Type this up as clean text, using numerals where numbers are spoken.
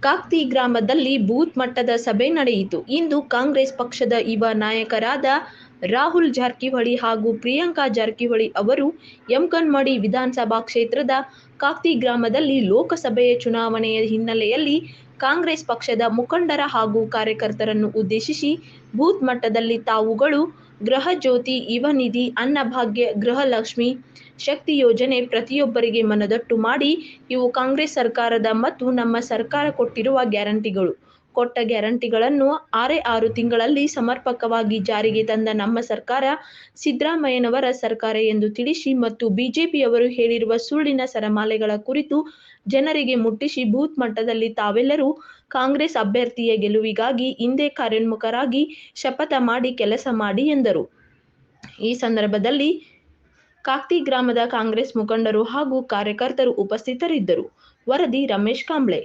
ಕಾಕ್ತಿ ಗ್ರಾಮದಲ್ಲಿ ಬೂತ್ ಮಟ್ಟದ ಸಭೆ ನಡೆಯಿತು. ಇಂದು ಕಾಂಗ್ರೆಸ್ ಪಕ್ಷದ ಯುವ ನಾಯಕರಾದ ರಾಹುಲ್ ಜಾರಕಿಹೊಳಿ ಹಾಗೂ ಪ್ರಿಯಾಂಕಾ ಜಾರಕಿಹೊಳಿ ಅವರು ಯಮಕನಮಡಿ ವಿಧಾನಸಭಾ ಕ್ಷೇತ್ರದ ಕಾಕ್ತಿ ಗ್ರಾಮದಲ್ಲಿ ಲೋಕಸಭೆಯ ಚುನಾವಣೆಯ ಹಿನ್ನೆಲೆಯಲ್ಲಿ ಕಾಂಗ್ರೆಸ್ ಪಕ್ಷದ ಮುಖಂಡರ ಹಾಗೂ ಕಾರ್ಯಕರ್ತರನ್ನು ಉದ್ದೇಶಿಸಿ ಬೂತ್ ಮಟ್ಟದಲ್ಲಿ ತಾವುಗಳು ಗೃಹಜ್ಯೋತಿ, ಯುವನಿಧಿ, ಅನ್ನಭಾಗ್ಯ, ಗೃಹಲಕ್ಷ್ಮಿ, ಶಕ್ತಿ ಯೋಜನೆ ಪ್ರತಿಯೊಬ್ಬರಿಗೆ ಮನದಟ್ಟು ಮಾಡಿ ಇವು ಕಾಂಗ್ರೆಸ್ ಸರ್ಕಾರದ ಮತ್ತು ನಮ್ಮ ಸರ್ಕಾರ ಕೊಟ್ಟಿರುವ ಗ್ಯಾರಂಟಿಗಳು. ಕೊಟ್ಟ ಗ್ಯಾರಂಟಿಗಳನ್ನು 6 ತಿಂಗಳಲ್ಲಿ ಸಮರ್ಪಕವಾಗಿ ಜಾರಿಗೆ ತಂದ ನಮ್ಮ ಸರ್ಕಾರ ಸಿದ್ದರಾಮಯ್ಯನವರ ಸರ್ಕಾರ ಎಂದು ತಿಳಿಸಿ ಮತ್ತು ಬಿಜೆಪಿಯವರು ಹೇಳಿರುವ ಸುಳ್ಳಿನ ಸರಮಾಲೆಗಳ ಕುರಿತು ಜನರಿಗೆ ಮುಟ್ಟಿಸಿ ಬೂತ್ ಮಟ್ಟದಲ್ಲಿ ತಾವೆಲ್ಲರೂ ಕಾಂಗ್ರೆಸ್ ಅಭ್ಯರ್ಥಿಯ ಗೆಲುವಿಗಾಗಿ ಹಿಂದೆ ಕಾರ್ಯೋನ್ಮುಖರಾಗಿ ಶಪಥ ಮಾಡಿ ಕೆಲಸ ಮಾಡಿ ಎಂದರು. ಈ ಸಂದರ್ಭದಲ್ಲಿ ಕಾಕ್ತಿ ಗ್ರಾಮದ ಕಾಂಗ್ರೆಸ್ ಮುಖಂಡರು ಹಾಗೂ ಕಾರ್ಯಕರ್ತರು ಉಪಸ್ಥಿತರಿದ್ದರು. ವರದಿ ರಮೇಶ್ ಕಾಂಬ್ಳೆ.